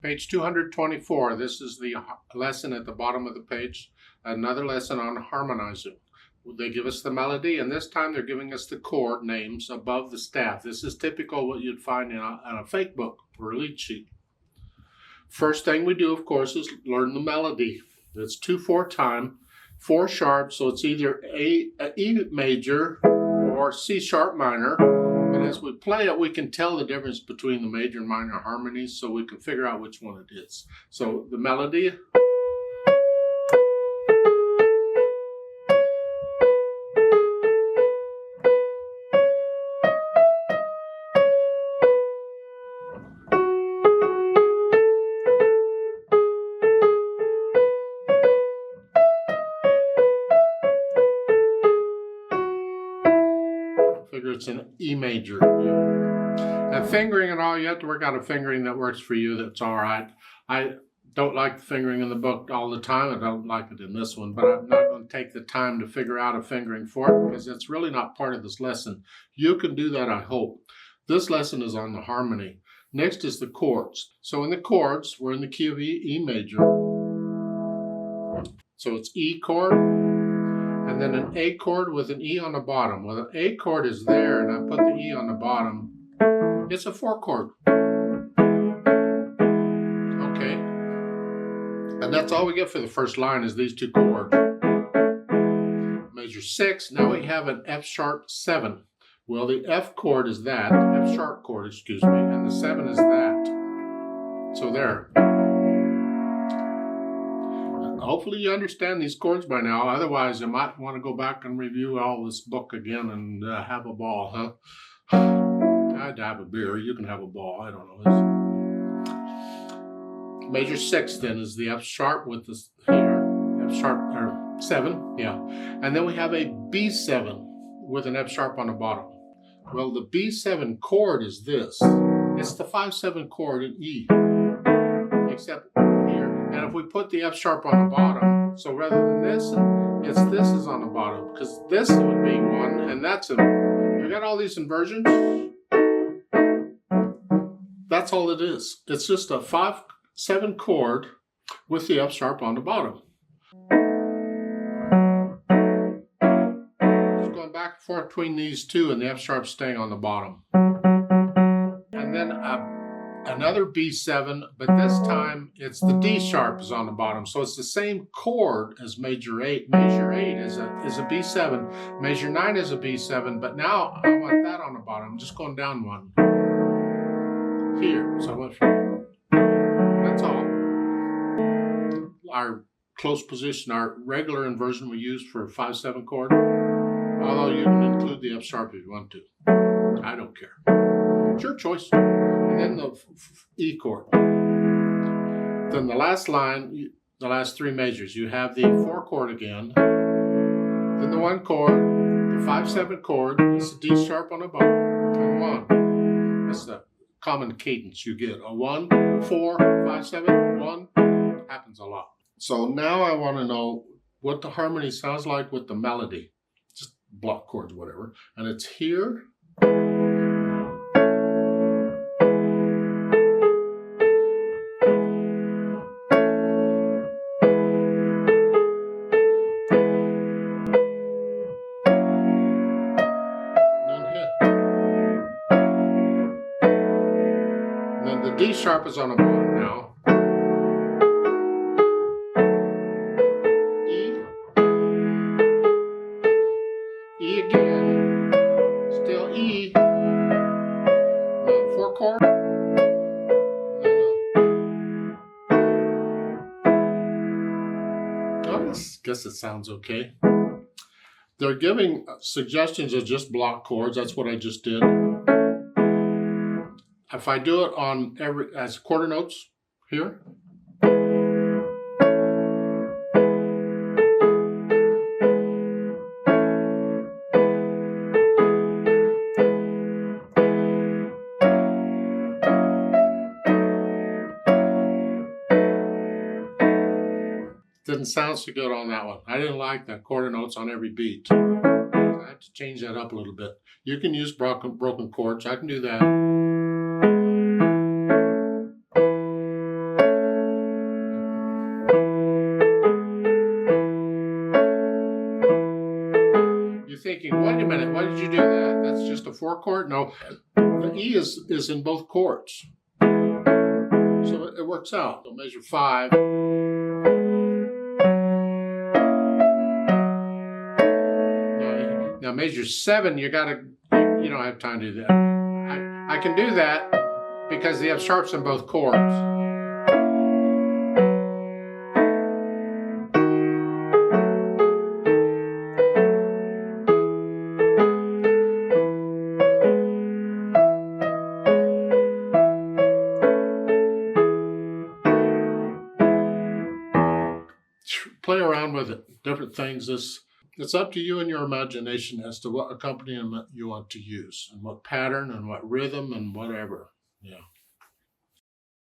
Page 224, this is the lesson at the bottom of the page, another lesson on harmonizing. They give us the melody, and this time they're giving us the chord names above the staff. This is typical what you'd find in a fake book or a lead sheet. First thing we do, of course, is learn the melody. It's 2/4 time, 4 sharp, so it's either E major or C sharp minor. But as we play it, we can tell the difference between the major and minor harmonies, so we can figure out which one it is. So the melody. Figure it's an E major. And fingering and all, you have to work out a fingering that works for you. That's all right. I don't like the fingering in the book all the time. I don't like it in this one, but I'm not going to take the time to figure out a fingering for it because it's really not part of this lesson. You can do that, I hope. This lesson is on the harmony. Next is the chords. So in the chords, we're in the key of E major. So it's E chord, and then an A chord with an E on the bottom. Well, the A chord is there, and I put the E on the bottom. It's a 4 chord. Okay. And that's all we get for the first line is these 2 chords. Measure 6. Now we have an F sharp 7. Well, the F chord is that, F sharp chord, excuse me, and the 7 is that. So there. Hopefully you understand these chords by now. Otherwise, you might want to go back and review all this book again and have a ball, huh? I'd have a beer. You can have a ball. I don't know. Major 6 then is the F sharp with this here. F sharp, or 7, yeah. And then we have a B7 with an F sharp on the bottom. Well, the B7 chord is this. It's the 5/7 chord in E, except here. And if we put the F sharp on the bottom, so rather than this, this is on the bottom, because this would be 1, and that's a, you got all these inversions? That's all it is. It's just a 5/7 chord with the F sharp on the bottom. Just going back and forth between these two, and the F sharp staying on the bottom. And then another B7, but this time it's the D sharp is on the bottom. So it's the same chord as major 8. Major 8 is a B7. Major 9 is a B7, but now I want that on the bottom. I'm just going down 1. Here. So that's all. Our close position, our regular inversion we use for a 5/7 chord. Although you can include the F sharp if you want to. I don't care. It's your choice. And then the E chord. Then the last line, the last 3 measures, you have the 4 chord again. Then the 1 chord, the 5/7 chord, it's the D sharp on the bottom, and 1. That's the common cadence you get. A 1, 4, 5/7, 1. Happens a lot. So now I want to know what the harmony sounds like with the melody. Just block chords, whatever. And it's here. D sharp is on the bottom now. E again, still E. 4 chord. I guess it sounds okay. They're giving suggestions of just block chords. That's what I just did. If I do it on as quarter notes here. Didn't sound so good on that one. I didn't like the quarter notes on every beat. So I have to change that up a little bit. You can use broken chords. I can do that. 4 chord? No, the E is in both chords. So it works out. So measure 5. Now measure 7, you don't have time to do that. I can do that because the F sharp's in both chords. Play around with it, different things. It's up to you and your imagination as to what accompaniment you want to use and what pattern and what rhythm and whatever. Yeah.